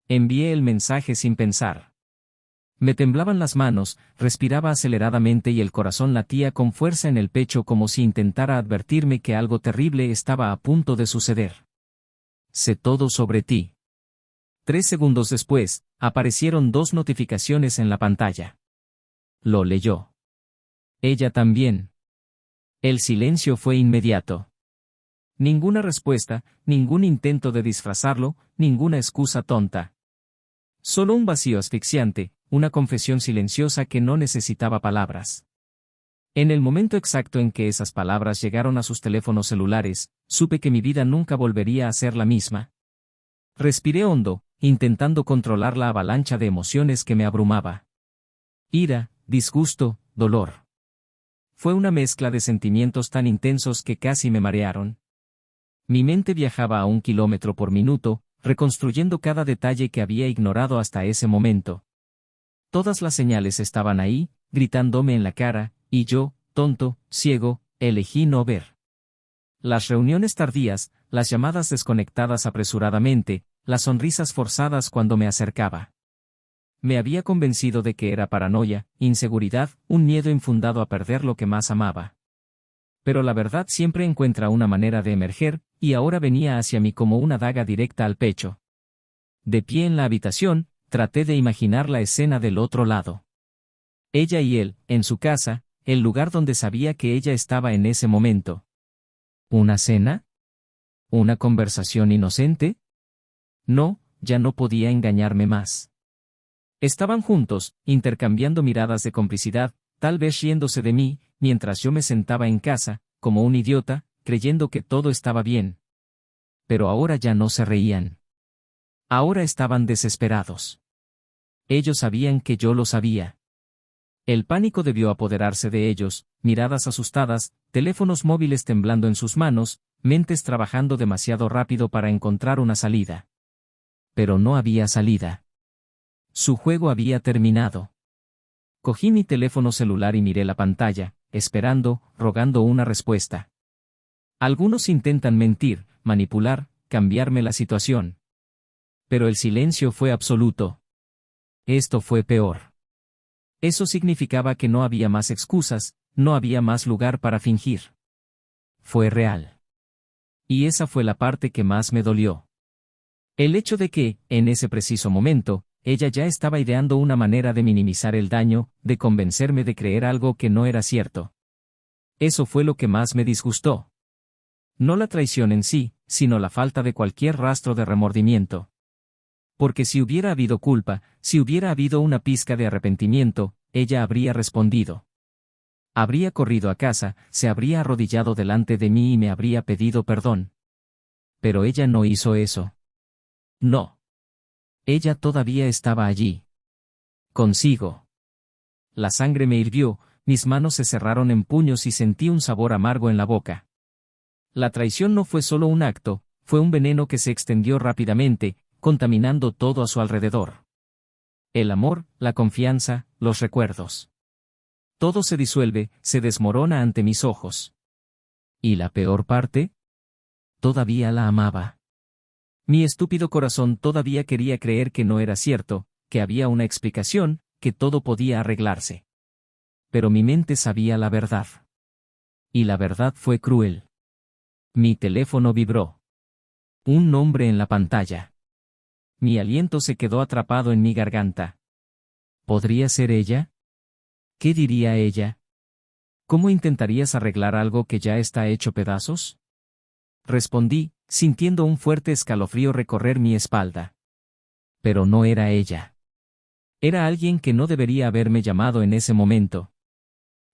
Envié el mensaje sin pensar. Me temblaban las manos, respiraba aceleradamente y el corazón latía con fuerza en el pecho como si intentara advertirme que algo terrible estaba a punto de suceder. Sé todo sobre ti. 3 segundos después, aparecieron 2 notificaciones en la pantalla. Lo leyó. Ella también. El silencio fue inmediato. Ninguna respuesta, ningún intento de disfrazarlo, ninguna excusa tonta. Solo un vacío asfixiante, una confesión silenciosa que no necesitaba palabras. En el momento exacto en que esas palabras llegaron a sus teléfonos celulares, supe que mi vida nunca volvería a ser la misma. Respiré hondo, intentando controlar la avalancha de emociones que me abrumaba. Ira, disgusto, dolor. Fue una mezcla de sentimientos tan intensos que casi me marearon. Mi mente viajaba a 1 kilómetro por minuto, reconstruyendo cada detalle que había ignorado hasta ese momento. Todas las señales estaban ahí, gritándome en la cara, y yo, tonto, ciego, elegí no ver. Las reuniones tardías, las llamadas desconectadas apresuradamente, las sonrisas forzadas cuando me acercaba. Me había convencido de que era paranoia, inseguridad, un miedo infundado a perder lo que más amaba. Pero la verdad siempre encuentra una manera de emerger, y ahora venía hacia mí como una daga directa al pecho. De pie en la habitación, traté de imaginar la escena del otro lado. Ella y él, en su casa, el lugar donde sabía que ella estaba en ese momento. ¿Una cena? ¿Una conversación inocente? No, ya no podía engañarme más. Estaban juntos, intercambiando miradas de complicidad, tal vez riéndose de mí, mientras yo me sentaba en casa, como un idiota, creyendo que todo estaba bien. Pero ahora ya no se reían. Ahora estaban desesperados. Ellos sabían que yo lo sabía. El pánico debió apoderarse de ellos, miradas asustadas, teléfonos móviles temblando en sus manos, mentes trabajando demasiado rápido para encontrar una salida. Pero no había salida. Su juego había terminado. Cogí mi teléfono celular y miré la pantalla, esperando, rogando una respuesta. Algunos intentan mentir, manipular, cambiarme la situación. Pero el silencio fue absoluto. Esto fue peor. Eso significaba que no había más excusas, no había más lugar para fingir. Fue real. Y esa fue la parte que más me dolió. El hecho de que, en ese preciso momento, ella ya estaba ideando una manera de minimizar el daño, de convencerme de creer algo que no era cierto. Eso fue lo que más me disgustó. No la traición en sí, sino la falta de cualquier rastro de remordimiento. Porque si hubiera habido culpa, si hubiera habido una pizca de arrepentimiento, ella habría respondido. Habría corrido a casa, se habría arrodillado delante de mí y me habría pedido perdón. Pero ella no hizo eso. No. Ella todavía estaba allí. Consigo. La sangre me hirvió, mis manos se cerraron en puños y sentí un sabor amargo en la boca. La traición no fue solo un acto, fue un veneno que se extendió rápidamente, contaminando todo a su alrededor. El amor, la confianza, los recuerdos. Todo se disuelve, se desmorona ante mis ojos. ¿Y la peor parte? Todavía la amaba. Mi estúpido corazón todavía quería creer que no era cierto, que había una explicación, que todo podía arreglarse. Pero mi mente sabía la verdad. Y la verdad fue cruel. Mi teléfono vibró. Un nombre en la pantalla. Mi aliento se quedó atrapado en mi garganta. ¿Podría ser ella? ¿Qué diría ella? ¿Cómo intentarías arreglar algo que ya está hecho pedazos? Respondí, sintiendo un fuerte escalofrío recorrer mi espalda. Pero no era ella. Era alguien que no debería haberme llamado en ese momento.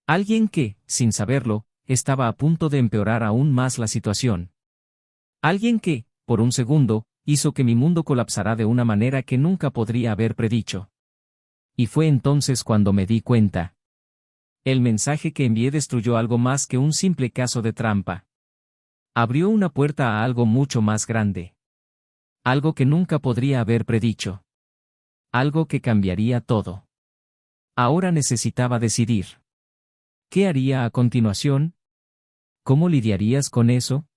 Alguien que, sin saberlo, estaba a punto de empeorar aún más la situación. Alguien que, por un segundo, hizo que mi mundo colapsara de una manera que nunca podría haber predicho. Y fue entonces cuando me di cuenta. El mensaje que envié destruyó algo más que un simple caso de trampa. Abrió una puerta a algo mucho más grande. Algo que nunca podría haber predicho. Algo que cambiaría todo. Ahora necesitaba decidir. ¿Qué haría a continuación? ¿Cómo lidiarías con eso?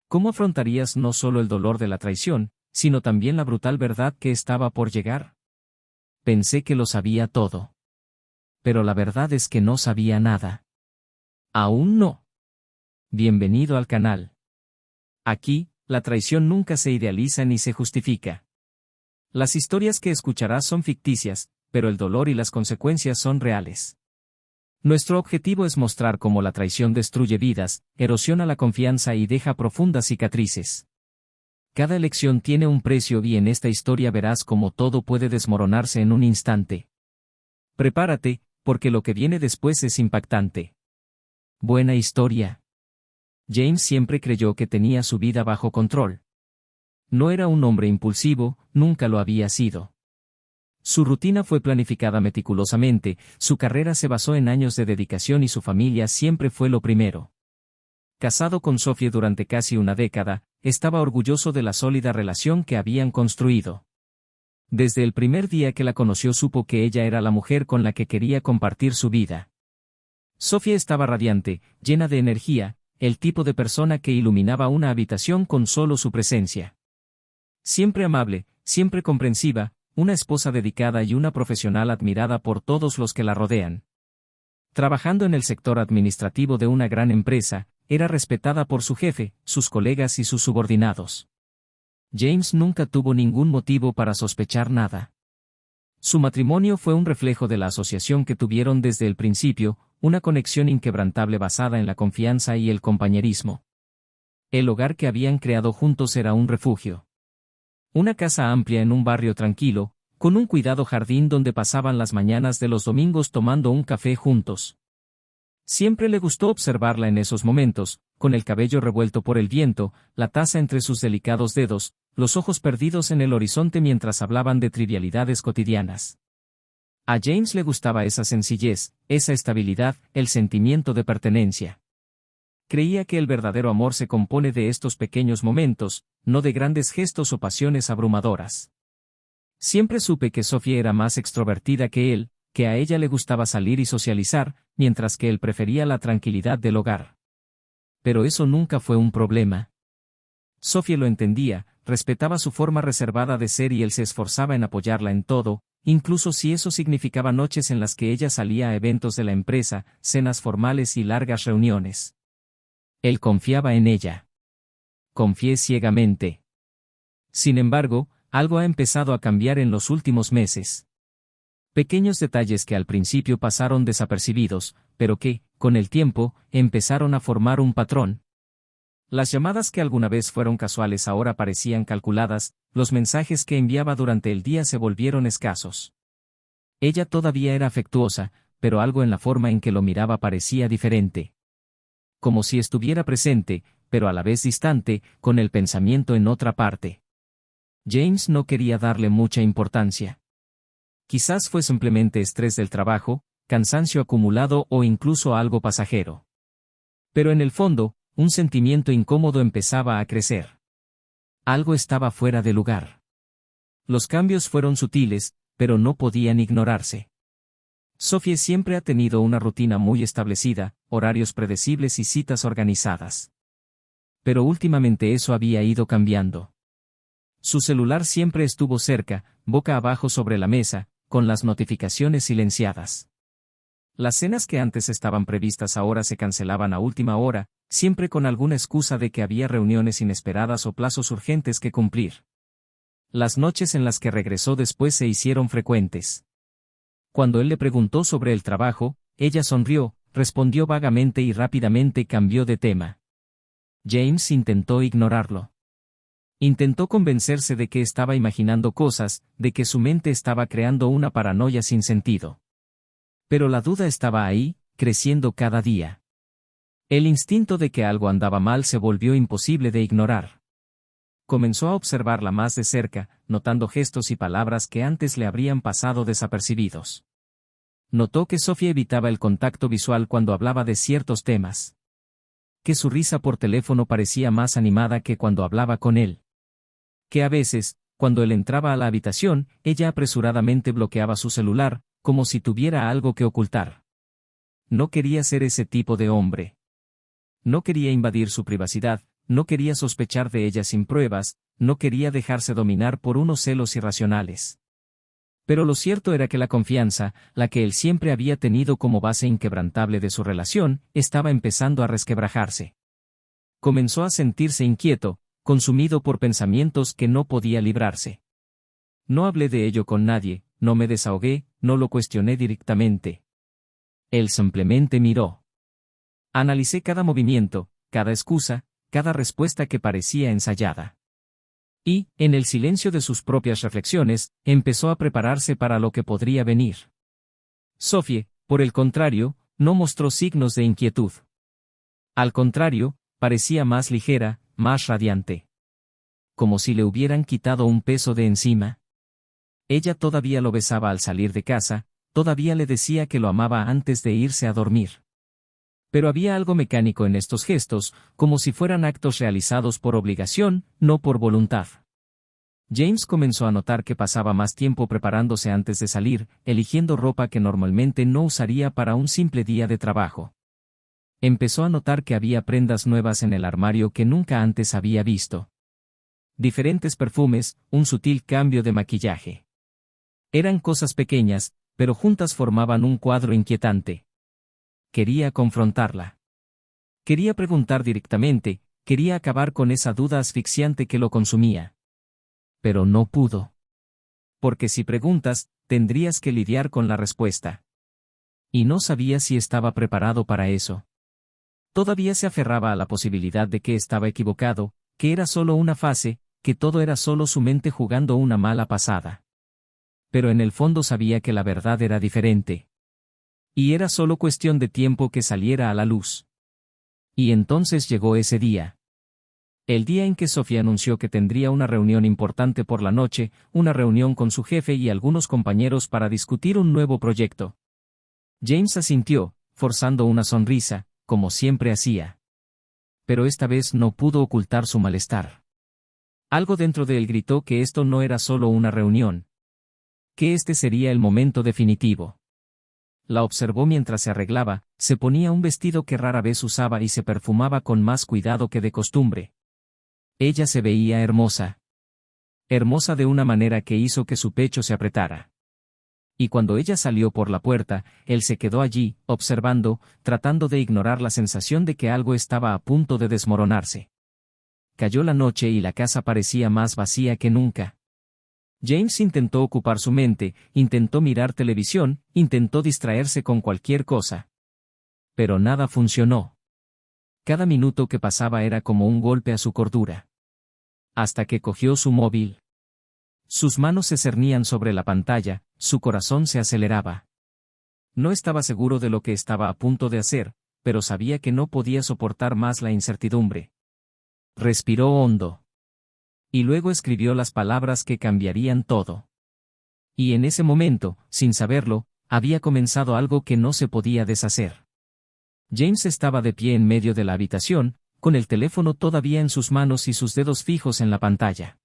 ¿Cómo afrontarías no solo el dolor de la traición, sino también la brutal verdad que estaba por llegar. Pensé que lo sabía todo. Pero la verdad es que no sabía nada. Aún no. Bienvenido al canal. Aquí, la traición nunca se idealiza ni se justifica. Las historias que escucharás son ficticias, pero el dolor y las consecuencias son reales. Nuestro objetivo es mostrar cómo la traición destruye vidas, erosiona la confianza y deja profundas cicatrices. Cada elección tiene un precio y en esta historia verás cómo todo puede desmoronarse en un instante. Prepárate, porque lo que viene después es impactante. Buena historia. James siempre creyó que tenía su vida bajo control. No era un hombre impulsivo, nunca lo había sido. Su rutina fue planificada meticulosamente, su carrera se basó en años de dedicación y su familia siempre fue lo primero. Casado con Sophie durante casi una década, estaba orgulloso de la sólida relación que habían construido. Desde el primer día que la conoció supo que ella era la mujer con la que quería compartir su vida. Sophie estaba radiante, llena de energía, el tipo de persona que iluminaba una habitación con solo su presencia. Siempre amable, siempre comprensiva, una esposa dedicada y una profesional admirada por todos los que la rodean. Trabajando en el sector administrativo de una gran empresa, era respetada por su jefe, sus colegas y sus subordinados. James nunca tuvo ningún motivo para sospechar nada. Su matrimonio fue un reflejo de la asociación que tuvieron desde el principio, una conexión inquebrantable basada en la confianza y el compañerismo. El hogar que habían creado juntos era un refugio. Una casa amplia en un barrio tranquilo, con un cuidado jardín donde pasaban las mañanas de los domingos tomando un café juntos. Siempre le gustó observarla en esos momentos, con el cabello revuelto por el viento, la taza entre sus delicados dedos, los ojos perdidos en el horizonte mientras hablaban de trivialidades cotidianas. A James le gustaba esa sencillez, esa estabilidad, el sentimiento de pertenencia. Creía que el verdadero amor se compone de estos pequeños momentos, no de grandes gestos o pasiones abrumadoras. Siempre supe que Sophie era más extrovertida que él, que a ella le gustaba salir y socializar, mientras que él prefería la tranquilidad del hogar. Pero eso nunca fue un problema. Sophie lo entendía, respetaba su forma reservada de ser y él se esforzaba en apoyarla en todo, incluso si eso significaba noches en las que ella salía a eventos de la empresa, cenas formales y largas reuniones. Él confiaba en ella. Confié ciegamente. Sin embargo, algo ha empezado a cambiar en los últimos meses. Pequeños detalles que al principio pasaron desapercibidos, pero que, con el tiempo, empezaron a formar un patrón. Las llamadas que alguna vez fueron casuales ahora parecían calculadas, los mensajes que enviaba durante el día se volvieron escasos. Ella todavía era afectuosa, pero algo en la forma en que lo miraba parecía diferente. Como si estuviera presente, pero a la vez distante, con el pensamiento en otra parte. James no quería darle mucha importancia. Quizás fue simplemente estrés del trabajo, cansancio acumulado o incluso algo pasajero. Pero en el fondo, un sentimiento incómodo empezaba a crecer. Algo estaba fuera de lugar. Los cambios fueron sutiles, pero no podían ignorarse. Sophie siempre ha tenido una rutina muy establecida, horarios predecibles y citas organizadas. Pero últimamente eso había ido cambiando. Su celular siempre estuvo cerca, boca abajo sobre la mesa, con las notificaciones silenciadas. Las cenas que antes estaban previstas ahora se cancelaban a última hora, siempre con alguna excusa de que había reuniones inesperadas o plazos urgentes que cumplir. Las noches en las que regresó después se hicieron frecuentes. Cuando él le preguntó sobre el trabajo, ella sonrió, respondió vagamente y rápidamente cambió de tema. James intentó ignorarlo. Intentó convencerse de que estaba imaginando cosas, de que su mente estaba creando una paranoia sin sentido. Pero la duda estaba ahí, creciendo cada día. El instinto de que algo andaba mal se volvió imposible de ignorar. Comenzó a observarla más de cerca, notando gestos y palabras que antes le habrían pasado desapercibidos. Notó que Sophie evitaba el contacto visual cuando hablaba de ciertos temas. Que su risa por teléfono parecía más animada que cuando hablaba con él. Que a veces, cuando él entraba a la habitación, ella apresuradamente bloqueaba su celular, como si tuviera algo que ocultar. No quería ser ese tipo de hombre. No quería invadir su privacidad, no quería sospechar de ella sin pruebas, no quería dejarse dominar por unos celos irracionales. Pero lo cierto era que la confianza, la que él siempre había tenido como base inquebrantable de su relación, estaba empezando a resquebrajarse. Comenzó a sentirse inquieto, consumido por pensamientos que no podía librarse. No hablé de ello con nadie, no me desahogué, no lo cuestioné directamente. Él simplemente miró. Analicé cada movimiento, cada excusa, cada respuesta que parecía ensayada. Y, en el silencio de sus propias reflexiones, empezó a prepararse para lo que podría venir. Sophie, por el contrario, no mostró signos de inquietud. Al contrario, parecía más ligera, más radiante. Como si le hubieran quitado un peso de encima. Ella todavía lo besaba al salir de casa, todavía le decía que lo amaba antes de irse a dormir. Pero había algo mecánico en estos gestos, como si fueran actos realizados por obligación, no por voluntad. James comenzó a notar que pasaba más tiempo preparándose antes de salir, eligiendo ropa que normalmente no usaría para un simple día de trabajo. Empezó a notar que había prendas nuevas en el armario que nunca antes había visto. Diferentes perfumes, un sutil cambio de maquillaje. Eran cosas pequeñas, pero juntas formaban un cuadro inquietante. Quería confrontarla. Quería preguntar directamente, quería acabar con esa duda asfixiante que lo consumía. Pero no pudo. Porque si preguntas, tendrías que lidiar con la respuesta. Y no sabía si estaba preparado para eso. Todavía se aferraba a la posibilidad de que estaba equivocado, que era solo una fase, que todo era solo su mente jugando una mala pasada. Pero en el fondo sabía que la verdad era diferente. Y era solo cuestión de tiempo que saliera a la luz. Y entonces llegó ese día. El día en que Sophie anunció que tendría una reunión importante por la noche, una reunión con su jefe y algunos compañeros para discutir un nuevo proyecto. James asintió, forzando una sonrisa, como siempre hacía. Pero esta vez no pudo ocultar su malestar. Algo dentro de él gritó que esto no era solo una reunión. Que este sería el momento definitivo. La observó mientras se arreglaba, se ponía un vestido que rara vez usaba y se perfumaba con más cuidado que de costumbre. Ella se veía hermosa. Hermosa de una manera que hizo que su pecho se apretara. Y cuando ella salió por la puerta, él se quedó allí, observando, tratando de ignorar la sensación de que algo estaba a punto de desmoronarse. Cayó la noche y la casa parecía más vacía que nunca. James intentó ocupar su mente, intentó mirar televisión, intentó distraerse con cualquier cosa. Pero nada funcionó. Cada minuto que pasaba era como un golpe a su cordura. Hasta que cogió su móvil. Sus manos se cernían sobre la pantalla, su corazón se aceleraba. No estaba seguro de lo que estaba a punto de hacer, pero sabía que no podía soportar más la incertidumbre. Respiró hondo. Y luego escribió las palabras que cambiarían todo. Y en ese momento, sin saberlo, había comenzado algo que no se podía deshacer. James estaba de pie en medio de la habitación, con el teléfono todavía en sus manos y sus dedos fijos en la pantalla.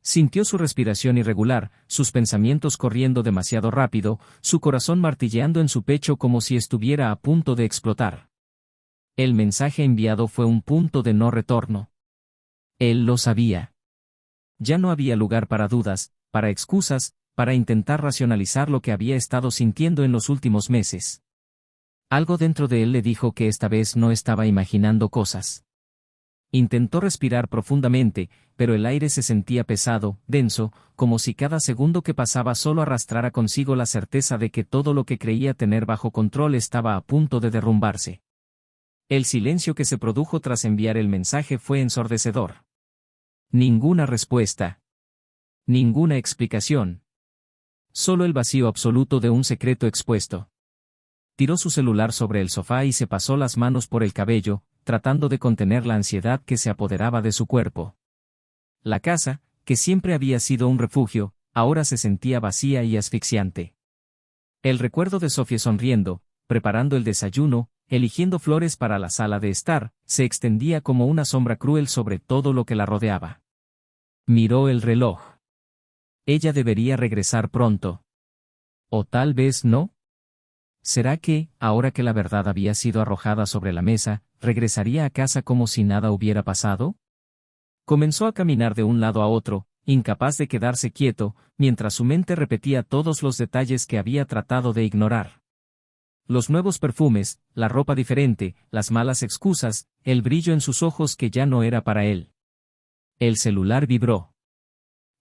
Sintió su respiración irregular, sus pensamientos corriendo demasiado rápido, su corazón martilleando en su pecho como si estuviera a punto de explotar. El mensaje enviado fue un punto de no retorno. Él lo sabía. Ya no había lugar para dudas, para excusas, para intentar racionalizar lo que había estado sintiendo en los últimos meses. Algo dentro de él le dijo que esta vez no estaba imaginando cosas. Intentó respirar profundamente, pero el aire se sentía pesado, denso, como si cada segundo que pasaba solo arrastrara consigo la certeza de que todo lo que creía tener bajo control estaba a punto de derrumbarse. El silencio que se produjo tras enviar el mensaje fue ensordecedor. Ninguna respuesta. Ninguna explicación. Solo el vacío absoluto de un secreto expuesto. Tiró su celular sobre el sofá y se pasó las manos por el cabello, tratando de contener la ansiedad que se apoderaba de su cuerpo. La casa, que siempre había sido un refugio, ahora se sentía vacía y asfixiante. El recuerdo de Sophie sonriendo, preparando el desayuno, eligiendo flores para la sala de estar, se extendía como una sombra cruel sobre todo lo que la rodeaba. Miró el reloj. Ella debería regresar pronto. ¿O tal vez no? ¿Será que, ahora que la verdad había sido arrojada sobre la mesa, regresaría a casa como si nada hubiera pasado? Comenzó a caminar de un lado a otro, incapaz de quedarse quieto, mientras su mente repetía todos los detalles que había tratado de ignorar. Los nuevos perfumes, la ropa diferente, las malas excusas, el brillo en sus ojos que ya no era para él. El celular vibró.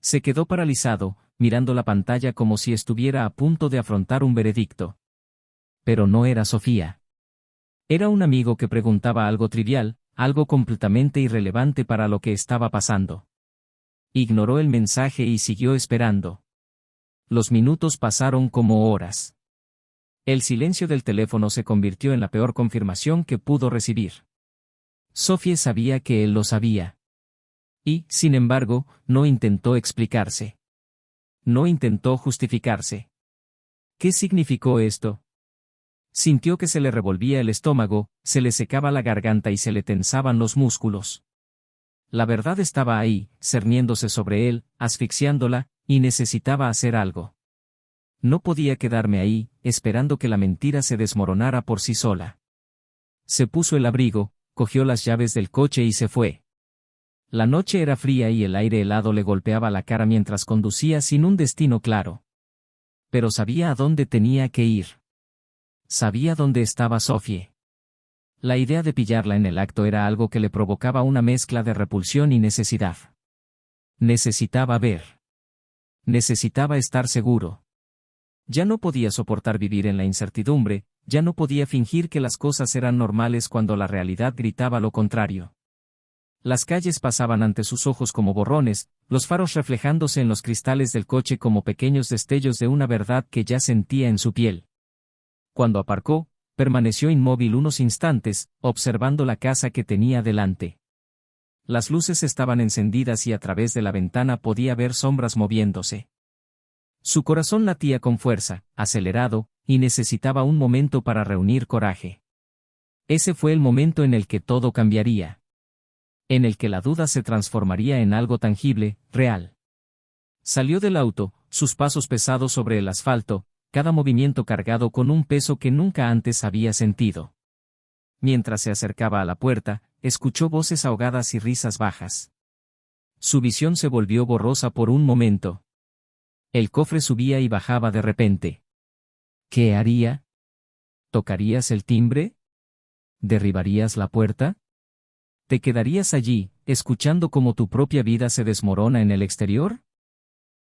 Se quedó paralizado, mirando la pantalla como si estuviera a punto de afrontar un veredicto. Pero no era Sofía. Era un amigo que preguntaba algo trivial, algo completamente irrelevante para lo que estaba pasando. Ignoró el mensaje y siguió esperando. Los minutos pasaron como horas. El silencio del teléfono se convirtió en la peor confirmación que pudo recibir. Sophie sabía que él lo sabía. Y, sin embargo, no intentó explicarse. No intentó justificarse. ¿Qué significó esto? Sintió que se le revolvía el estómago, se le secaba la garganta y se le tensaban los músculos. La verdad estaba ahí, cerniéndose sobre él, asfixiándola, y necesitaba hacer algo. No podía quedarme ahí, esperando que la mentira se desmoronara por sí sola. Se puso el abrigo, cogió las llaves del coche y se fue. La noche era fría y el aire helado le golpeaba la cara mientras conducía sin un destino claro. Pero sabía a dónde tenía que ir. Sabía dónde estaba Sophie. La idea de pillarla en el acto era algo que le provocaba una mezcla de repulsión y necesidad. Necesitaba ver. Necesitaba estar seguro. Ya no podía soportar vivir en la incertidumbre, ya no podía fingir que las cosas eran normales cuando la realidad gritaba lo contrario. Las calles pasaban ante sus ojos como borrones, los faros reflejándose en los cristales del coche como pequeños destellos de una verdad que ya sentía en su piel. Cuando aparcó, permaneció inmóvil unos instantes, observando la casa que tenía delante. Las luces estaban encendidas y a través de la ventana podía ver sombras moviéndose. Su corazón latía con fuerza, acelerado, y necesitaba un momento para reunir coraje. Ese fue el momento en el que todo cambiaría. En el que la duda se transformaría en algo tangible, real. Salió del auto, sus pasos pesados sobre el asfalto, cada movimiento cargado con un peso que nunca antes había sentido. Mientras se acercaba a la puerta, escuchó voces ahogadas y risas bajas. Su visión se volvió borrosa por un momento. El cofre subía y bajaba de repente. ¿Qué haría? ¿Tocarías el timbre? ¿Derribarías la puerta? ¿Te quedarías allí, escuchando cómo tu propia vida se desmorona en el exterior?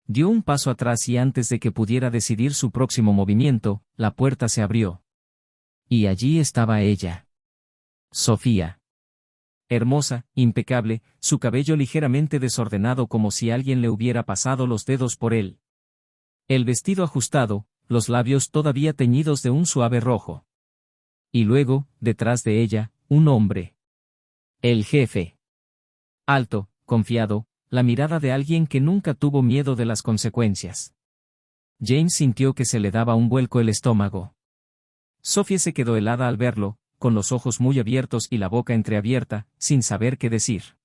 Dio un paso atrás y antes de que pudiera decidir su próximo movimiento, la puerta se abrió. Y allí estaba ella. Sofía. Hermosa, impecable, su cabello ligeramente desordenado como si alguien le hubiera pasado los dedos por él. El vestido ajustado, los labios todavía teñidos de un suave rojo. Y luego, detrás de ella, un hombre. El jefe. Alto, confiado, la mirada de alguien que nunca tuvo miedo de las consecuencias. James sintió que se le daba un vuelco el estómago. Sophie se quedó helada al verlo, con los ojos muy abiertos y la boca entreabierta, sin saber qué decir.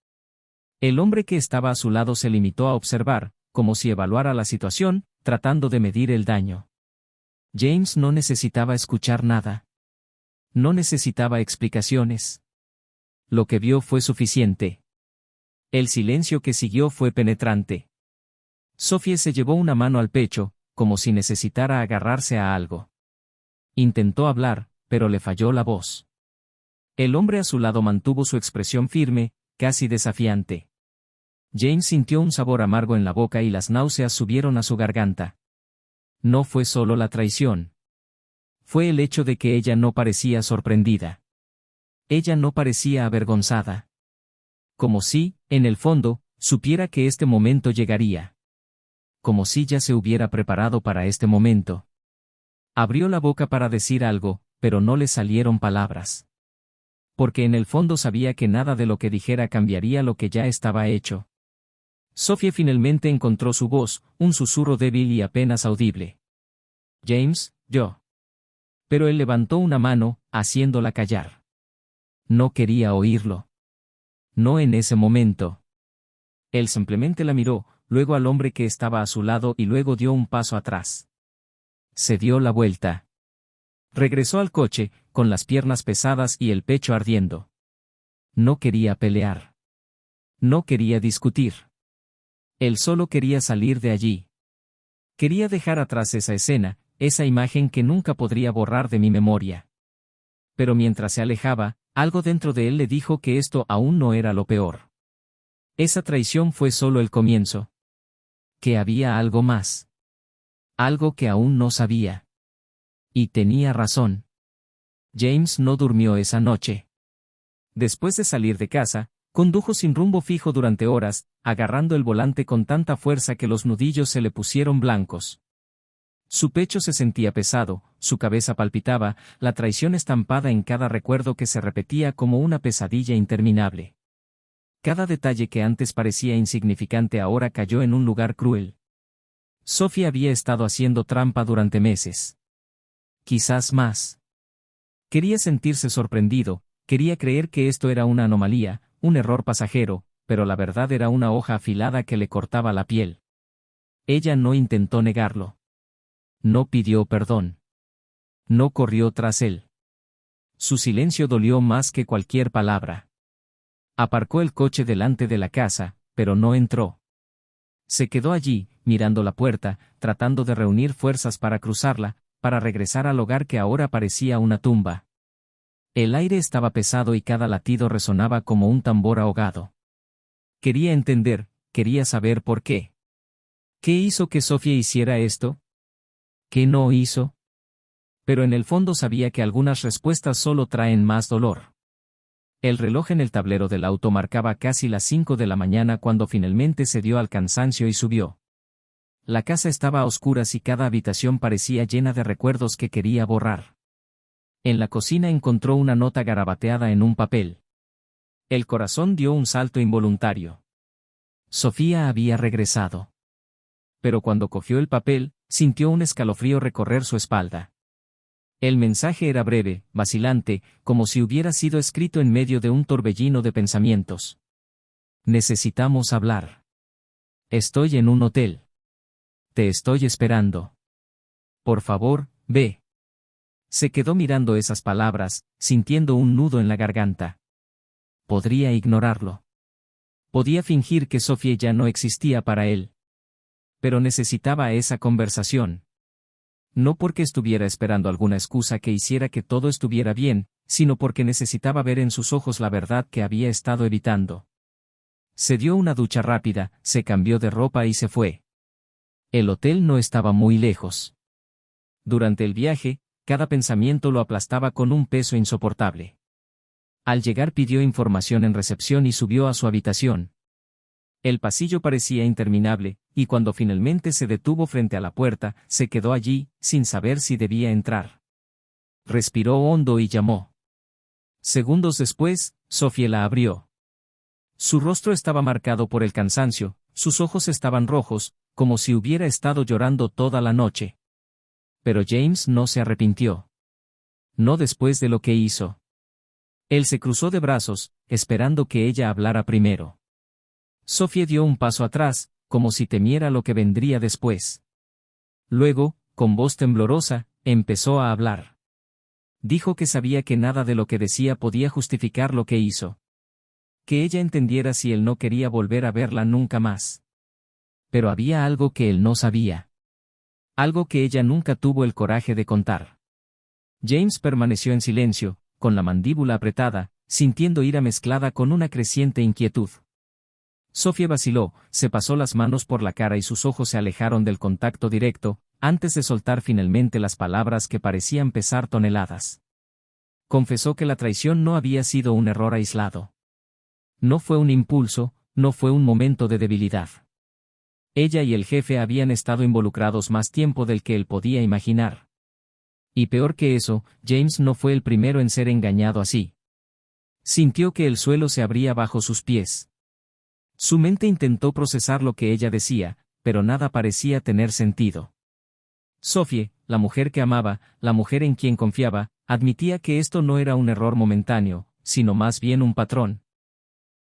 El hombre que estaba a su lado se limitó a observar, como si evaluara la situación, tratando de medir el daño. James no necesitaba escuchar nada. No necesitaba explicaciones. Lo que vio fue suficiente. El silencio que siguió fue penetrante. Sophie se llevó una mano al pecho, como si necesitara agarrarse a algo. Intentó hablar, pero le falló la voz. El hombre a su lado mantuvo su expresión firme, casi desafiante. James sintió un sabor amargo en la boca y las náuseas subieron a su garganta. No fue solo la traición. Fue el hecho de que ella no parecía sorprendida. Ella no parecía avergonzada. Como si, en el fondo, supiera que este momento llegaría. Como si ya se hubiera preparado para este momento. Abrió la boca para decir algo, pero no le salieron palabras. Porque en el fondo sabía que nada de lo que dijera cambiaría lo que ya estaba hecho. Sophie finalmente encontró su voz, un susurro débil y apenas audible. James, yo. Pero él levantó una mano, haciéndola callar. No quería oírlo. No en ese momento. Él simplemente la miró, luego al hombre que estaba a su lado y luego dio un paso atrás. Se dio la vuelta. Regresó al coche, con las piernas pesadas y el pecho ardiendo. No quería pelear. No quería discutir. Él solo quería salir de allí. Quería dejar atrás esa escena, esa imagen que nunca podría borrar de mi memoria. Pero mientras se alejaba, algo dentro de él le dijo que esto aún no era lo peor. Esa traición fue solo el comienzo. Que había algo más. Algo que aún no sabía. Y tenía razón. James no durmió esa noche. Después de salir de casa, condujo sin rumbo fijo durante horas, agarrando el volante con tanta fuerza que los nudillos se le pusieron blancos. Su pecho se sentía pesado, su cabeza palpitaba, la traición estampada en cada recuerdo que se repetía como una pesadilla interminable. Cada detalle que antes parecía insignificante ahora cayó en un lugar cruel. Sophie había estado haciendo trampa durante meses. Quizás más. Quería sentirse sorprendido, quería creer que esto era una anomalía, un error pasajero, pero la verdad era una hoja afilada que le cortaba la piel. Ella no intentó negarlo. No pidió perdón. No corrió tras él. Su silencio dolió más que cualquier palabra. Aparcó el coche delante de la casa, pero no entró. Se quedó allí, mirando la puerta, tratando de reunir fuerzas para cruzarla, para regresar al hogar que ahora parecía una tumba. El aire estaba pesado y cada latido resonaba como un tambor ahogado. Quería entender, quería saber por qué. ¿Qué hizo que Sophie hiciera esto? ¿Qué no hizo? Pero en el fondo sabía que algunas respuestas solo traen más dolor. El reloj en el tablero del auto marcaba casi las 5 de la mañana cuando finalmente cedió al cansancio y subió. La casa estaba a oscuras y cada habitación parecía llena de recuerdos que quería borrar. En la cocina encontró una nota garabateada en un papel. El corazón dio un salto involuntario. Sofía había regresado. Pero cuando cogió el papel, sintió un escalofrío recorrer su espalda. El mensaje era breve, vacilante, como si hubiera sido escrito en medio de un torbellino de pensamientos. Necesitamos hablar. Estoy en un hotel. Te estoy esperando. Por favor, ve. Se quedó mirando esas palabras, sintiendo un nudo en la garganta. Podría ignorarlo. Podía fingir que Sophie ya no existía para él. Pero necesitaba esa conversación. No porque estuviera esperando alguna excusa que hiciera que todo estuviera bien, sino porque necesitaba ver en sus ojos la verdad que había estado evitando. Se dio una ducha rápida, se cambió de ropa y se fue. El hotel no estaba muy lejos. Durante el viaje, cada pensamiento lo aplastaba con un peso insoportable. Al llegar pidió información en recepción y subió a su habitación. El pasillo parecía interminable, y cuando finalmente se detuvo frente a la puerta, se quedó allí, sin saber si debía entrar. Respiró hondo y llamó. Segundos después, Sophie la abrió. Su rostro estaba marcado por el cansancio, sus ojos estaban rojos, como si hubiera estado llorando toda la noche. Pero James no se arrepintió. No después de lo que hizo. Él se cruzó de brazos, esperando que ella hablara primero. Sophie dio un paso atrás, como si temiera lo que vendría después. Luego, con voz temblorosa, empezó a hablar. Dijo que sabía que nada de lo que decía podía justificar lo que hizo. Que ella entendiera si él no quería volver a verla nunca más. Pero había algo que él no sabía. Algo que ella nunca tuvo el coraje de contar. James permaneció en silencio, con la mandíbula apretada, sintiendo ira mezclada con una creciente inquietud. Sophie vaciló, se pasó las manos por la cara y sus ojos se alejaron del contacto directo, antes de soltar finalmente las palabras que parecían pesar toneladas. Confesó que la traición no había sido un error aislado. No fue un impulso, no fue un momento de debilidad. Ella y el jefe habían estado involucrados más tiempo del que él podía imaginar. Y peor que eso, James no fue el primero en ser engañado así. Sintió que el suelo se abría bajo sus pies. Su mente intentó procesar lo que ella decía, pero nada parecía tener sentido. Sophie, la mujer que amaba, la mujer en quien confiaba, admitía que esto no era un error momentáneo, sino más bien un patrón.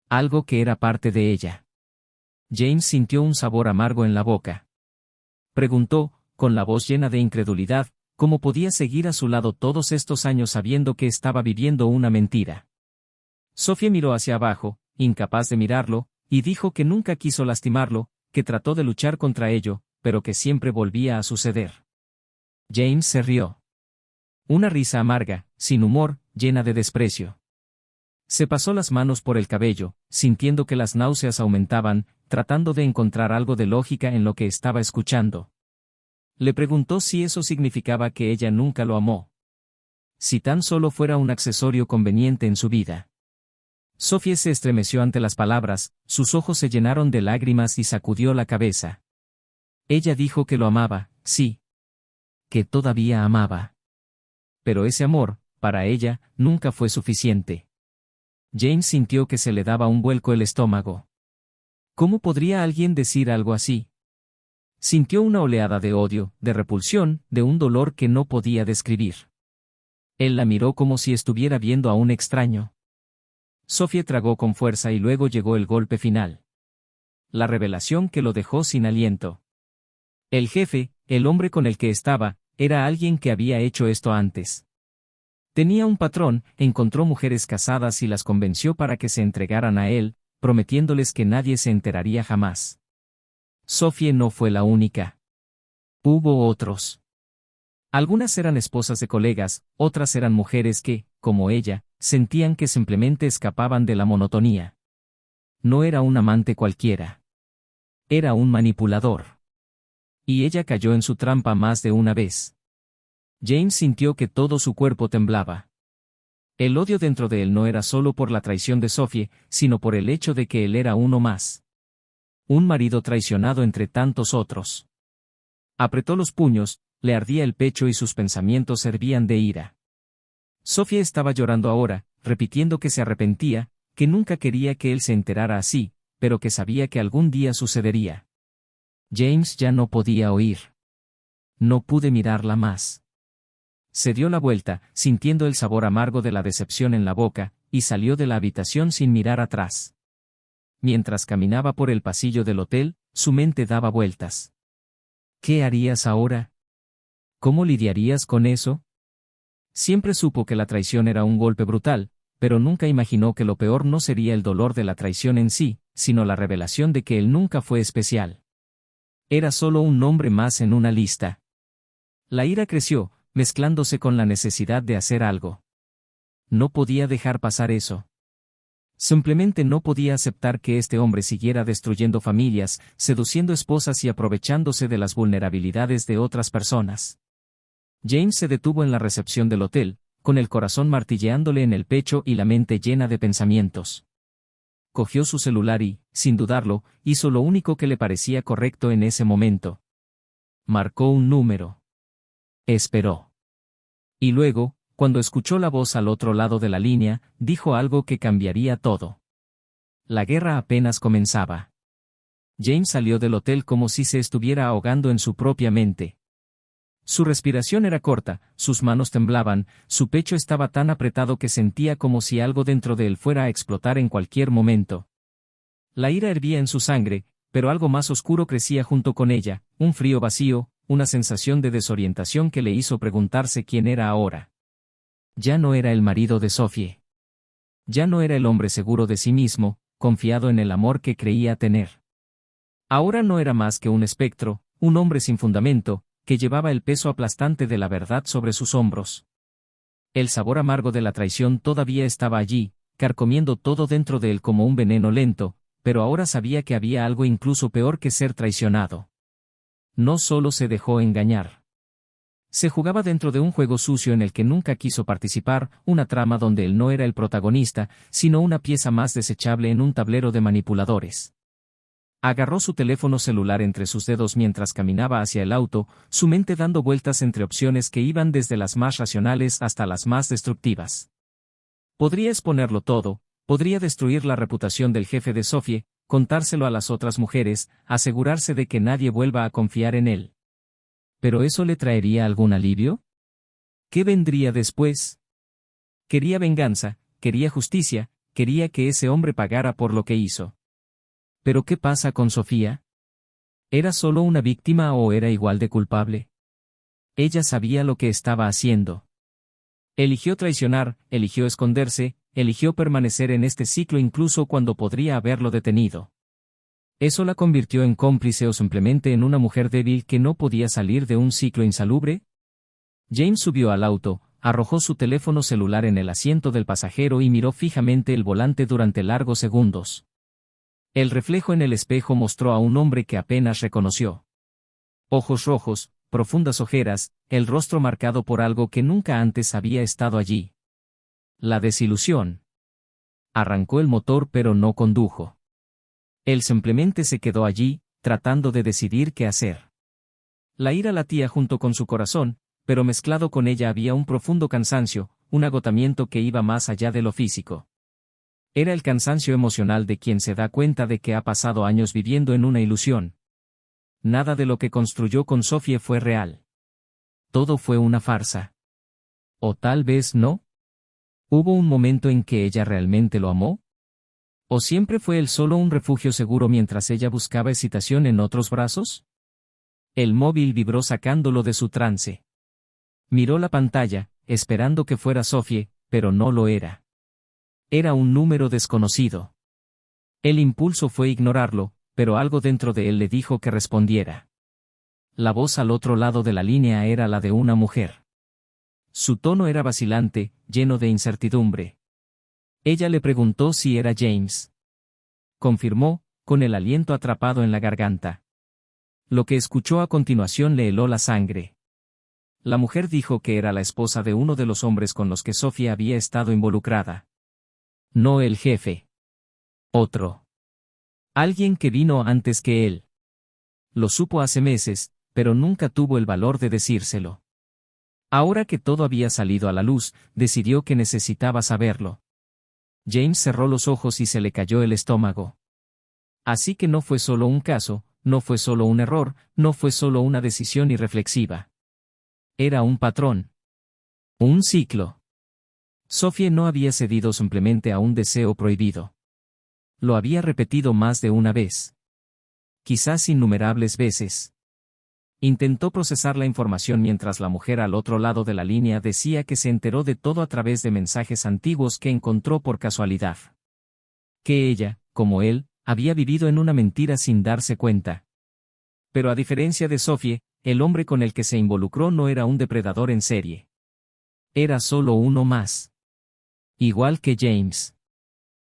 Algo que era parte de ella. James sintió un sabor amargo en la boca. Preguntó, con la voz llena de incredulidad, ¿Cómo podía seguir a su lado todos estos años sabiendo que estaba viviendo una mentira? Sofía miró hacia abajo, incapaz de mirarlo, y dijo que nunca quiso lastimarlo, que trató de luchar contra ello, pero que siempre volvía a suceder. James se rió. Una risa amarga, sin humor, llena de desprecio. Se pasó las manos por el cabello, sintiendo que las náuseas aumentaban, tratando de encontrar algo de lógica en lo que estaba escuchando. Le preguntó si eso significaba que ella nunca lo amó. Si tan solo fuera un accesorio conveniente en su vida. Sophie se estremeció ante las palabras, sus ojos se llenaron de lágrimas y sacudió la cabeza. Ella dijo que lo amaba, sí. Que todavía amaba. Pero ese amor, para ella, nunca fue suficiente. James sintió que se le daba un vuelco el estómago. ¿Cómo podría alguien decir algo así? Sintió una oleada de odio, de repulsión, de un dolor que no podía describir. Él la miró como si estuviera viendo a un extraño. Sophie tragó con fuerza y luego llegó el golpe final. La revelación que lo dejó sin aliento. El jefe, el hombre con el que estaba, era alguien que había hecho esto antes. Tenía un patrón, encontró mujeres casadas y las convenció para que se entregaran a él, prometiéndoles que nadie se enteraría jamás. Sophie no fue la única. Hubo otros. Algunas eran esposas de colegas, otras eran mujeres que, como ella, sentían que simplemente escapaban de la monotonía. No era un amante cualquiera. Era un manipulador. Y ella cayó en su trampa más de una vez. James sintió que todo su cuerpo temblaba. El odio dentro de él no era solo por la traición de Sophie, sino por el hecho de que él era uno más. Un marido traicionado entre tantos otros. Apretó los puños, le ardía el pecho y sus pensamientos hervían de ira. Sophie estaba llorando ahora, repitiendo que se arrepentía, que nunca quería que él se enterara así, pero que sabía que algún día sucedería. James ya no podía oír. No pude mirarla más. Se dio la vuelta, sintiendo el sabor amargo de la decepción en la boca, y salió de la habitación sin mirar atrás. Mientras caminaba por el pasillo del hotel, su mente daba vueltas. ¿Qué harías ahora? ¿Cómo lidiarías con eso? Siempre supo que la traición era un golpe brutal, pero nunca imaginó que lo peor no sería el dolor de la traición en sí, sino la revelación de que él nunca fue especial. Era solo un nombre más en una lista. La ira creció, mezclándose con la necesidad de hacer algo. No podía dejar pasar eso. Simplemente no podía aceptar que este hombre siguiera destruyendo familias, seduciendo esposas y aprovechándose de las vulnerabilidades de otras personas. James se detuvo en la recepción del hotel, con el corazón martilleándole en el pecho y la mente llena de pensamientos. Cogió su celular y, sin dudarlo, hizo lo único que le parecía correcto en ese momento. Marcó un número. Esperó. Y luego, cuando escuchó la voz al otro lado de la línea, dijo algo que cambiaría todo. La guerra apenas comenzaba. James salió del hotel como si se estuviera ahogando en su propia mente. Su respiración era corta, sus manos temblaban, su pecho estaba tan apretado que sentía como si algo dentro de él fuera a explotar en cualquier momento. La ira hervía en su sangre, pero algo más oscuro crecía junto con ella, un frío vacío, una sensación de desorientación que le hizo preguntarse quién era ahora. Ya no era el marido de Sophie. Ya no era el hombre seguro de sí mismo, confiado en el amor que creía tener. Ahora no era más que un espectro, un hombre sin fundamento, que llevaba el peso aplastante de la verdad sobre sus hombros. El sabor amargo de la traición todavía estaba allí, carcomiendo todo dentro de él como un veneno lento, pero ahora sabía que había algo incluso peor que ser traicionado. No solo se dejó engañar. Se jugaba dentro de un juego sucio en el que nunca quiso participar, una trama donde él no era el protagonista, sino una pieza más desechable en un tablero de manipuladores. Agarró su teléfono celular entre sus dedos mientras caminaba hacia el auto, su mente dando vueltas entre opciones que iban desde las más racionales hasta las más destructivas. Podría exponerlo todo, podría destruir la reputación del jefe de Sophie, contárselo a las otras mujeres, asegurarse de que nadie vuelva a confiar en él. ¿Pero eso le traería algún alivio? ¿Qué vendría después? Quería venganza, quería justicia, quería que ese hombre pagara por lo que hizo. ¿Pero qué pasa con Sofía? ¿Era solo una víctima o era igual de culpable? Ella sabía lo que estaba haciendo. Eligió traicionar, eligió esconderse, eligió permanecer en este ciclo incluso cuando podría haberlo detenido. ¿Eso la convirtió en cómplice o simplemente en una mujer débil que no podía salir de un ciclo insalubre? James subió al auto, arrojó su teléfono celular en el asiento del pasajero y miró fijamente el volante durante largos segundos. El reflejo en el espejo mostró a un hombre que apenas reconoció. Ojos rojos, profundas ojeras, el rostro marcado por algo que nunca antes había estado allí. La desilusión. Arrancó el motor pero no condujo. Él simplemente se quedó allí, tratando de decidir qué hacer. La ira latía junto con su corazón, pero mezclado con ella había un profundo cansancio, un agotamiento que iba más allá de lo físico. Era el cansancio emocional de quien se da cuenta de que ha pasado años viviendo en una ilusión. Nada de lo que construyó con Sophie fue real. Todo fue una farsa. ¿O tal vez no? ¿Hubo un momento en que ella realmente lo amó? ¿O siempre fue él solo un refugio seguro mientras ella buscaba excitación en otros brazos? El móvil vibró sacándolo de su trance. Miró la pantalla, esperando que fuera Sophie, pero no lo era. Era un número desconocido. El impulso fue ignorarlo, pero algo dentro de él le dijo que respondiera. La voz al otro lado de la línea era la de una mujer. Su tono era vacilante, lleno de incertidumbre. Ella le preguntó si era James. Confirmó, con el aliento atrapado en la garganta. Lo que escuchó a continuación le heló la sangre. La mujer dijo que era la esposa de uno de los hombres con los que Sophie había estado involucrada. No el jefe. Otro. Alguien que vino antes que él. Lo supo hace meses, pero nunca tuvo el valor de decírselo. Ahora que todo había salido a la luz, decidió que necesitaba saberlo. James cerró los ojos y se le cayó el estómago. Así que no fue solo un caso, no fue solo un error, no fue solo una decisión irreflexiva. Era un patrón. Un ciclo. Sophie no había cedido simplemente a un deseo prohibido. Lo había repetido más de una vez. Quizás innumerables veces. Intentó procesar la información mientras la mujer al otro lado de la línea decía que se enteró de todo a través de mensajes antiguos que encontró por casualidad. Que ella, como él, había vivido en una mentira sin darse cuenta. Pero a diferencia de Sophie, el hombre con el que se involucró no era un depredador en serie. Era solo uno más. Igual que James.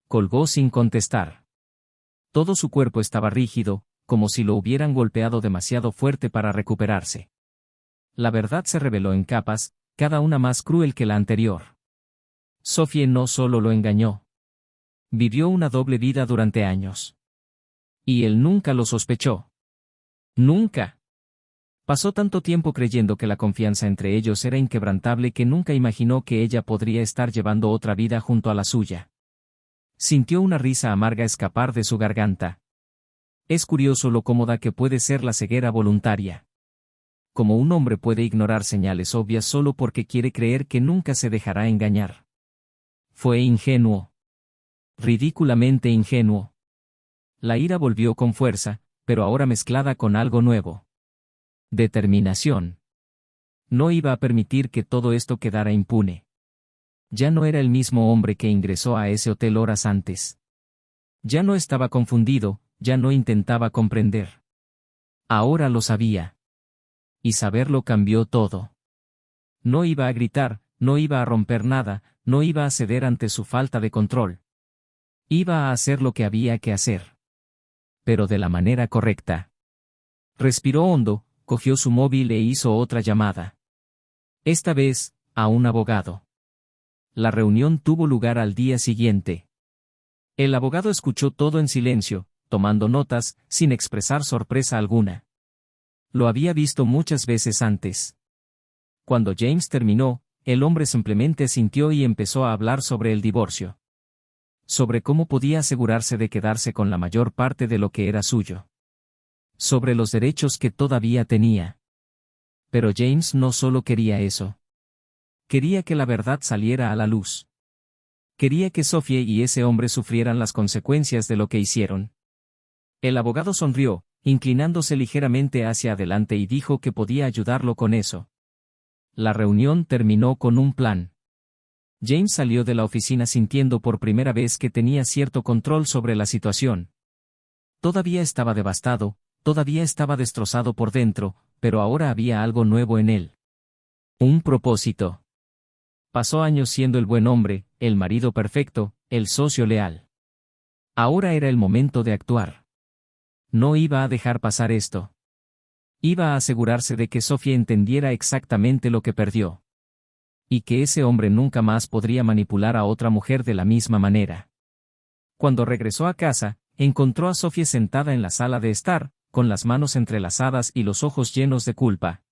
Colgó sin contestar. Todo su cuerpo estaba rígido, como si lo hubieran golpeado demasiado fuerte para recuperarse. La verdad se reveló en capas, cada una más cruel que la anterior. Sophie no solo lo engañó. Vivió una doble vida durante años. Y él nunca lo sospechó. Nunca. Pasó tanto tiempo creyendo que la confianza entre ellos era inquebrantable que nunca imaginó que ella podría estar llevando otra vida junto a la suya. Sintió una risa amarga escapar de su garganta. Es curioso lo cómoda que puede ser la ceguera voluntaria. Como un hombre puede ignorar señales obvias solo porque quiere creer que nunca se dejará engañar. Fue ingenuo. Ridículamente ingenuo. La ira volvió con fuerza, pero ahora mezclada con algo nuevo. Determinación. No iba a permitir que todo esto quedara impune. Ya no era el mismo hombre que ingresó a ese hotel horas antes. Ya no estaba confundido, ya no intentaba comprender. Ahora lo sabía. Y saberlo cambió todo. No iba a gritar, no iba a romper nada, no iba a ceder ante su falta de control. Iba a hacer lo que había que hacer. Pero de la manera correcta. Respiró hondo, cogió su móvil e hizo otra llamada. Esta vez, a un abogado. La reunión tuvo lugar al día siguiente. El abogado escuchó todo en silencio, tomando notas, sin expresar sorpresa alguna. Lo había visto muchas veces antes. Cuando James terminó, el hombre simplemente asintió y empezó a hablar sobre el divorcio. Sobre cómo podía asegurarse de quedarse con la mayor parte de lo que era suyo. Sobre los derechos que todavía tenía. Pero James no solo quería eso. Quería que la verdad saliera a la luz. Quería que Sophie y ese hombre sufrieran las consecuencias de lo que hicieron. El abogado sonrió, inclinándose ligeramente hacia adelante y dijo que podía ayudarlo con eso. La reunión terminó con un plan. James salió de la oficina sintiendo por primera vez que tenía cierto control sobre la situación. Todavía estaba devastado, todavía estaba destrozado por dentro, pero ahora había algo nuevo en él. Un propósito. Pasó años siendo el buen hombre, el marido perfecto, el socio leal. Ahora era el momento de actuar. No iba a dejar pasar esto. Iba a asegurarse de que Sophie entendiera exactamente lo que perdió. Y que ese hombre nunca más podría manipular a otra mujer de la misma manera. Cuando regresó a casa, encontró a Sophie sentada en la sala de estar, con las manos entrelazadas y los ojos llenos de culpa.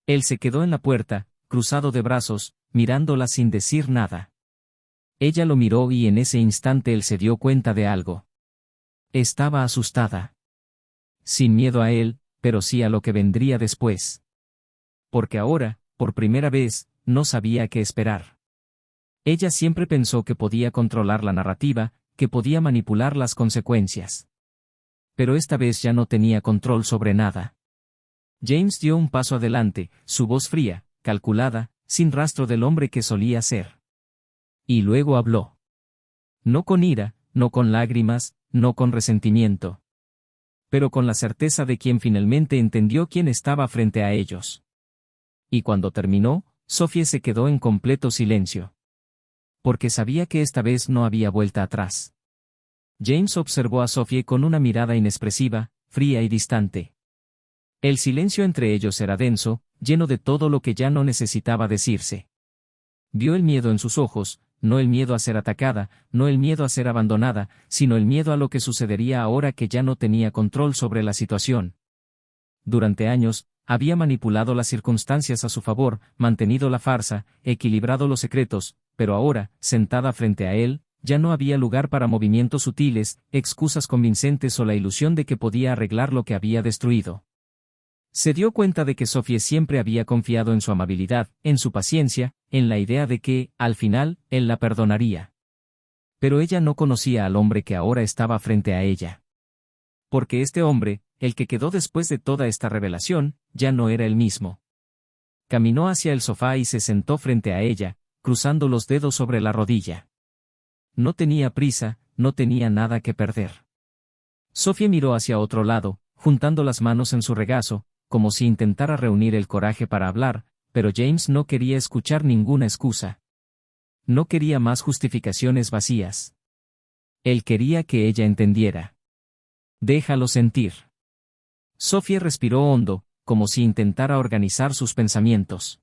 Él se quedó en la puerta, cruzado de brazos, mirándola sin decir nada. Ella lo miró y en ese instante él se dio cuenta de algo. Estaba asustada. Sin miedo a él, pero sí a lo que vendría después. Porque ahora, por primera vez, no sabía qué esperar. Ella siempre pensó que podía controlar la narrativa, que podía manipular las consecuencias. Pero esta vez ya no tenía control sobre nada. James dio un paso adelante, su voz fría, calculada, sin rastro del hombre que solía ser. Y luego habló. No con ira, no con lágrimas, no con resentimiento. Pero con la certeza de quien finalmente entendió quién estaba frente a ellos. Y cuando terminó, Sophie se quedó en completo silencio. Porque sabía que esta vez no había vuelta atrás. James observó a Sophie con una mirada inexpresiva, fría y distante. El silencio entre ellos era denso, lleno de todo lo que ya no necesitaba decirse. Vio el miedo en sus ojos, no el miedo a ser atacada, no el miedo a ser abandonada, sino el miedo a lo que sucedería ahora que ya no tenía control sobre la situación. Durante años, había manipulado las circunstancias a su favor, mantenido la farsa, equilibrado los secretos, pero ahora, sentada frente a él, ya no había lugar para movimientos sutiles, excusas convincentes o la ilusión de que podía arreglar lo que había destruido. Se dio cuenta de que Sophie siempre había confiado en su amabilidad, en su paciencia, en la idea de que, al final, él la perdonaría. Pero ella no conocía al hombre que ahora estaba frente a ella. Porque este hombre, el que quedó después de toda esta revelación, ya no era el mismo. Caminó hacia el sofá y se sentó frente a ella, cruzando los dedos sobre la rodilla. No tenía prisa, no tenía nada que perder. Sophie miró hacia otro lado, juntando las manos en su regazo, como si intentara reunir el coraje para hablar, pero James no quería escuchar ninguna excusa. No quería más justificaciones vacías. Él quería que ella entendiera. Déjalo sentir. Sophie respiró hondo, como si intentara organizar sus pensamientos.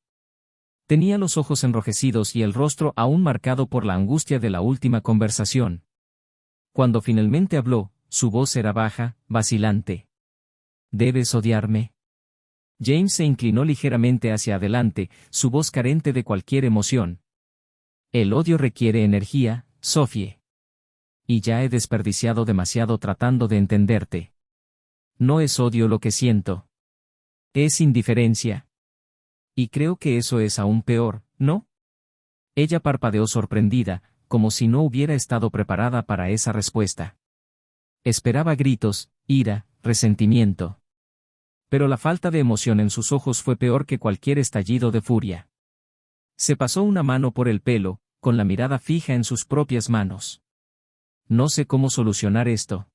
Tenía los ojos enrojecidos y el rostro aún marcado por la angustia de la última conversación. Cuando finalmente habló, su voz era baja, vacilante. ¿Debes odiarme? James se inclinó ligeramente hacia adelante, su voz carente de cualquier emoción. El odio requiere energía, Sophie. Y ya he desperdiciado demasiado tratando de entenderte. No es odio lo que siento. Es indiferencia. Y creo que eso es aún peor, ¿no? Ella parpadeó sorprendida, como si no hubiera estado preparada para esa respuesta. Esperaba gritos, ira, resentimiento. Pero la falta de emoción en sus ojos fue peor que cualquier estallido de furia. Se pasó una mano por el pelo, con la mirada fija en sus propias manos. No sé cómo solucionar esto.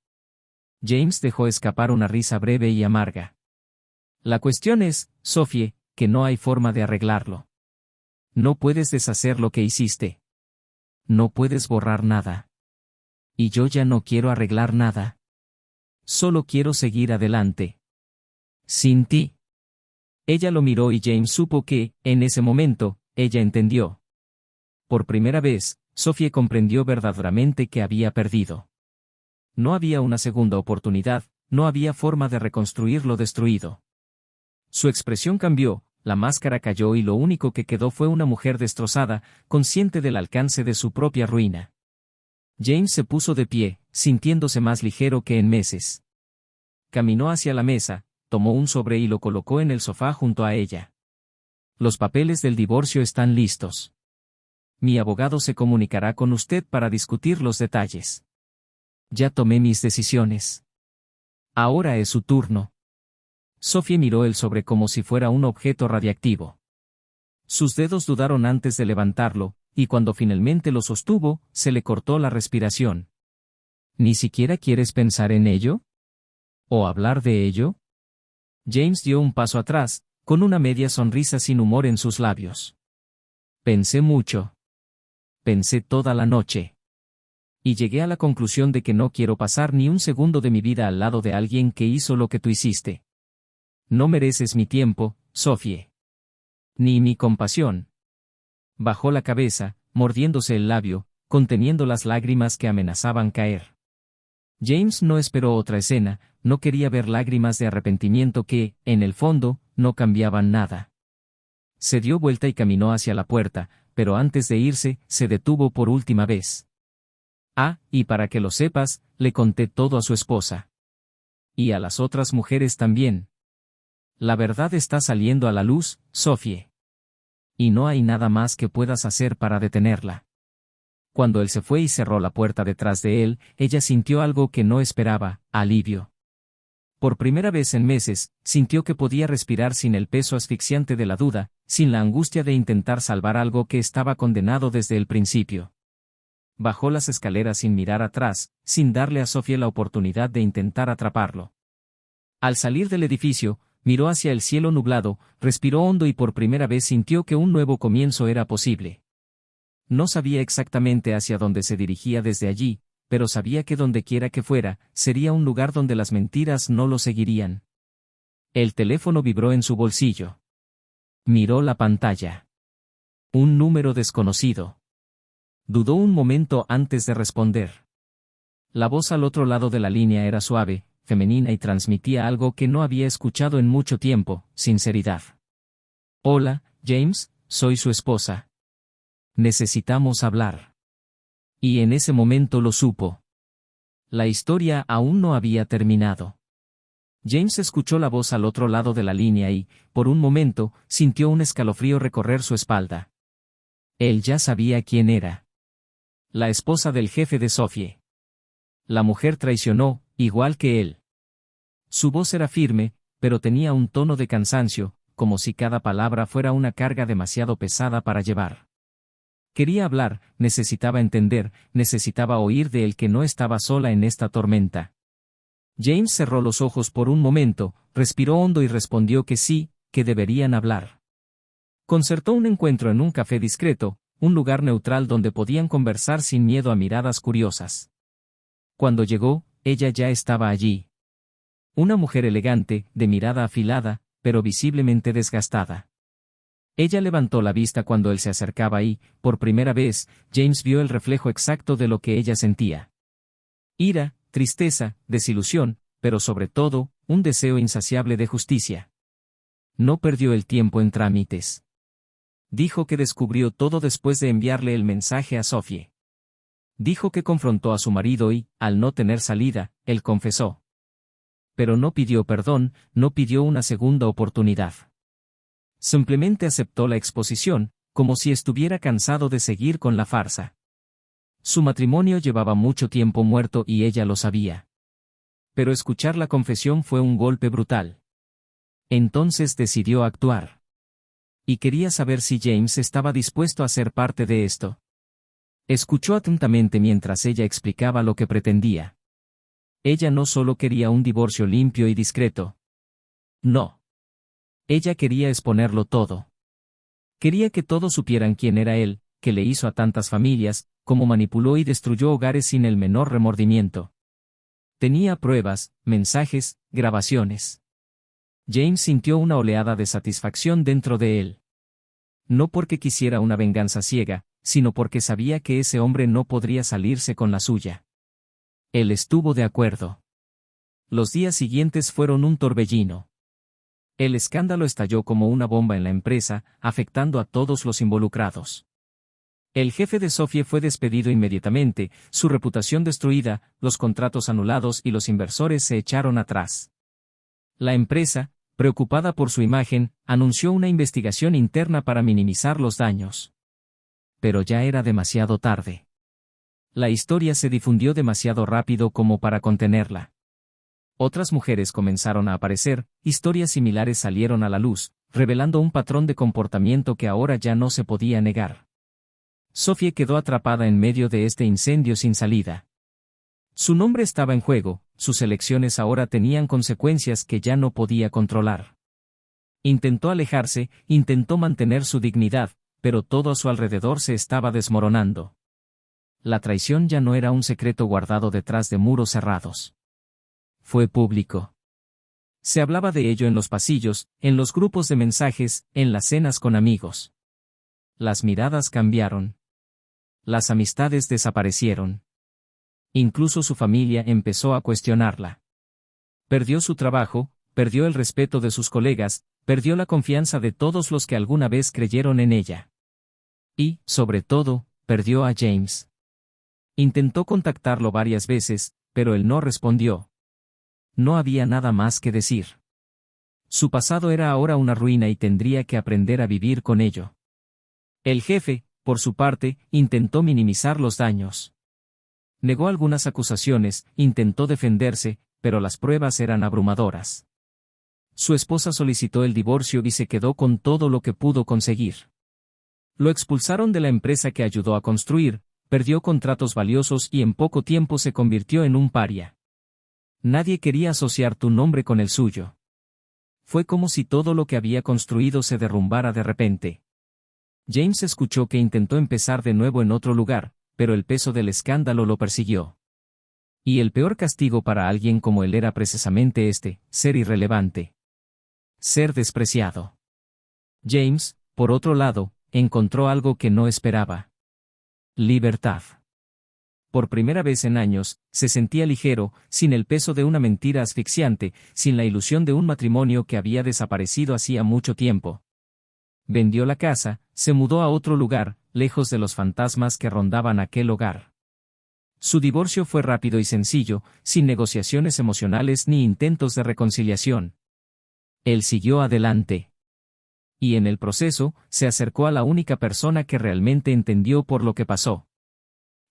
James dejó escapar una risa breve y amarga. La cuestión es, Sophie, que no hay forma de arreglarlo. No puedes deshacer lo que hiciste. No puedes borrar nada. Y yo ya no quiero arreglar nada. Solo quiero seguir adelante. Sin ti. Ella lo miró y James supo que, en ese momento, ella entendió. Por primera vez, Sophie comprendió verdaderamente que había perdido. No había una segunda oportunidad, no había forma de reconstruir lo destruido. Su expresión cambió, la máscara cayó y lo único que quedó fue una mujer destrozada, consciente del alcance de su propia ruina. James se puso de pie, sintiéndose más ligero que en meses. Caminó hacia la mesa, tomó un sobre y lo colocó en el sofá junto a ella. Los papeles del divorcio están listos. Mi abogado se comunicará con usted para discutir los detalles. Ya tomé mis decisiones. Ahora es su turno. Sophie miró el sobre como si fuera un objeto radiactivo. Sus dedos dudaron antes de levantarlo, y cuando finalmente lo sostuvo, se le cortó la respiración. ¿Ni siquiera quieres pensar en ello? ¿O hablar de ello? James dio un paso atrás, con una media sonrisa sin humor en sus labios. Pensé mucho. Pensé toda la noche. Y llegué a la conclusión de que no quiero pasar ni un segundo de mi vida al lado de alguien que hizo lo que tú hiciste. No mereces mi tiempo, Sophie. Ni mi compasión. Bajó la cabeza, mordiéndose el labio, conteniendo las lágrimas que amenazaban caer. James no esperó otra escena, no quería ver lágrimas de arrepentimiento que, en el fondo, no cambiaban nada. Se dio vuelta y caminó hacia la puerta, pero antes de irse, se detuvo por última vez. Ah, y para que lo sepas, le conté todo a su esposa. Y a las otras mujeres también. La verdad está saliendo a la luz, Sophie. Y no hay nada más que puedas hacer para detenerla. Cuando él se fue y cerró la puerta detrás de él, ella sintió algo que no esperaba, alivio. Por primera vez en meses, sintió que podía respirar sin el peso asfixiante de la duda, sin la angustia de intentar salvar algo que estaba condenado desde el principio. Bajó las escaleras sin mirar atrás, sin darle a Sophie la oportunidad de intentar atraparlo. Al salir del edificio, miró hacia el cielo nublado, respiró hondo y por primera vez sintió que un nuevo comienzo era posible. No sabía exactamente hacia dónde se dirigía desde allí, pero sabía que dondequiera que fuera, sería un lugar donde las mentiras no lo seguirían. El teléfono vibró en su bolsillo. Miró la pantalla. Un número desconocido. Dudó un momento antes de responder. La voz al otro lado de la línea era suave, femenina y transmitía algo que no había escuchado en mucho tiempo, sinceridad. Hola, James, soy su esposa. Necesitamos hablar. Y en ese momento lo supo. La historia aún no había terminado. James escuchó la voz al otro lado de la línea y, por un momento, sintió un escalofrío recorrer su espalda. Él ya sabía quién era. La esposa del jefe de Sophie. La mujer traicionó, igual que él. Su voz era firme, pero tenía un tono de cansancio, como si cada palabra fuera una carga demasiado pesada para llevar. Quería hablar, necesitaba entender, necesitaba oír de él que no estaba sola en esta tormenta. James cerró los ojos por un momento, respiró hondo y respondió que sí, que deberían hablar. Concertó un encuentro en un café discreto, un lugar neutral donde podían conversar sin miedo a miradas curiosas. Cuando llegó, ella ya estaba allí. Una mujer elegante, de mirada afilada, pero visiblemente desgastada. Ella levantó la vista cuando él se acercaba y, por primera vez, James vio el reflejo exacto de lo que ella sentía. Ira, tristeza, desilusión, pero sobre todo, un deseo insaciable de justicia. No perdió el tiempo en trámites. Dijo que descubrió todo después de enviarle el mensaje a Sophie. Dijo que confrontó a su marido y, al no tener salida, él confesó. Pero no pidió perdón, no pidió una segunda oportunidad. Simplemente aceptó la exposición, como si estuviera cansado de seguir con la farsa. Su matrimonio llevaba mucho tiempo muerto y ella lo sabía. Pero escuchar la confesión fue un golpe brutal. Entonces decidió actuar. Y quería saber si James estaba dispuesto a ser parte de esto. Escuchó atentamente mientras ella explicaba lo que pretendía. Ella no solo quería un divorcio limpio y discreto. No. Ella quería exponerlo todo. Quería que todos supieran quién era él, que le hizo a tantas familias, cómo manipuló y destruyó hogares sin el menor remordimiento. Tenía pruebas, mensajes, grabaciones. James sintió una oleada de satisfacción dentro de él. No porque quisiera una venganza ciega, sino porque sabía que ese hombre no podría salirse con la suya. Él estuvo de acuerdo. Los días siguientes fueron un torbellino. El escándalo estalló como una bomba en la empresa, afectando a todos los involucrados. El jefe de Sophie fue despedido inmediatamente, su reputación destruida, los contratos anulados y los inversores se echaron atrás. La empresa, preocupada por su imagen, anunció una investigación interna para minimizar los daños. Pero ya era demasiado tarde. La historia se difundió demasiado rápido como para contenerla. Otras mujeres comenzaron a aparecer, historias similares salieron a la luz, revelando un patrón de comportamiento que ahora ya no se podía negar. Sophie quedó atrapada en medio de este incendio sin salida. Su nombre estaba en juego, sus elecciones ahora tenían consecuencias que ya no podía controlar. Intentó alejarse, intentó mantener su dignidad, pero todo a su alrededor se estaba desmoronando. La traición ya no era un secreto guardado detrás de muros cerrados. Fue público. Se hablaba de ello en los pasillos, en los grupos de mensajes, en las cenas con amigos. Las miradas cambiaron. Las amistades desaparecieron. Incluso su familia empezó a cuestionarla. Perdió su trabajo, perdió el respeto de sus colegas, perdió la confianza de todos los que alguna vez creyeron en ella. Y, sobre todo, perdió a James. Intentó contactarlo varias veces, pero él no respondió. No había nada más que decir. Su pasado era ahora una ruina y tendría que aprender a vivir con ello. El jefe, por su parte, intentó minimizar los daños. Negó algunas acusaciones, intentó defenderse, pero las pruebas eran abrumadoras. Su esposa solicitó el divorcio y se quedó con todo lo que pudo conseguir. Lo expulsaron de la empresa que ayudó a construir, perdió contratos valiosos y en poco tiempo se convirtió en un paria. Nadie quería asociar tu nombre con el suyo. Fue como si todo lo que había construido se derrumbara de repente. James escuchó que intentó empezar de nuevo en otro lugar, pero el peso del escándalo lo persiguió. Y el peor castigo para alguien como él era precisamente ser irrelevante. Ser despreciado. James, por otro lado, encontró algo que no esperaba. Libertad. Por primera vez en años, se sentía ligero, sin el peso de una mentira asfixiante, sin la ilusión de un matrimonio que había desaparecido hacía mucho tiempo. Vendió la casa, se mudó a otro lugar, lejos de los fantasmas que rondaban aquel hogar. Su divorcio fue rápido y sencillo, sin negociaciones emocionales ni intentos de reconciliación. Él siguió adelante. Y en el proceso, se acercó a la única persona que realmente entendió por lo que pasó.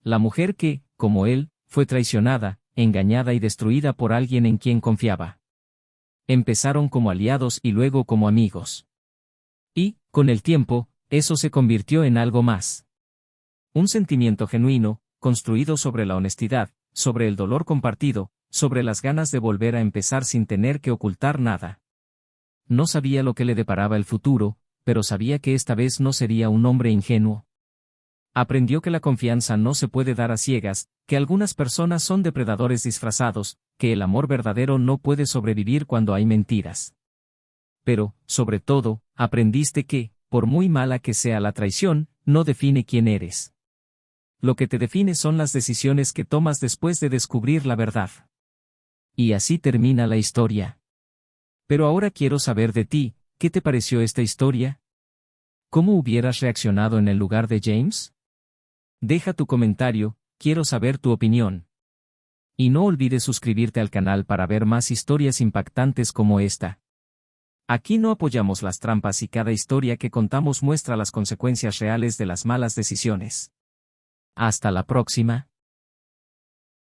La mujer que, como él, fue traicionada, engañada y destruida por alguien en quien confiaba. Empezaron como aliados y luego como amigos. Y, con el tiempo, eso se convirtió en algo más. Un sentimiento genuino, construido sobre la honestidad, sobre el dolor compartido, sobre las ganas de volver a empezar sin tener que ocultar nada. No sabía lo que le deparaba el futuro, pero sabía que esta vez no sería un hombre ingenuo. Aprendió que la confianza no se puede dar a ciegas, que algunas personas son depredadores disfrazados, que el amor verdadero no puede sobrevivir cuando hay mentiras. Pero, sobre todo, aprendiste que, por muy mala que sea la traición, no define quién eres. Lo que te define son las decisiones que tomas después de descubrir la verdad. Y así termina la historia. Pero ahora quiero saber de ti, ¿qué te pareció esta historia? ¿Cómo hubieras reaccionado en el lugar de James? Deja tu comentario, quiero saber tu opinión. Y no olvides suscribirte al canal para ver más historias impactantes como esta. Aquí no apoyamos las trampas y cada historia que contamos muestra las consecuencias reales de las malas decisiones. Hasta la próxima.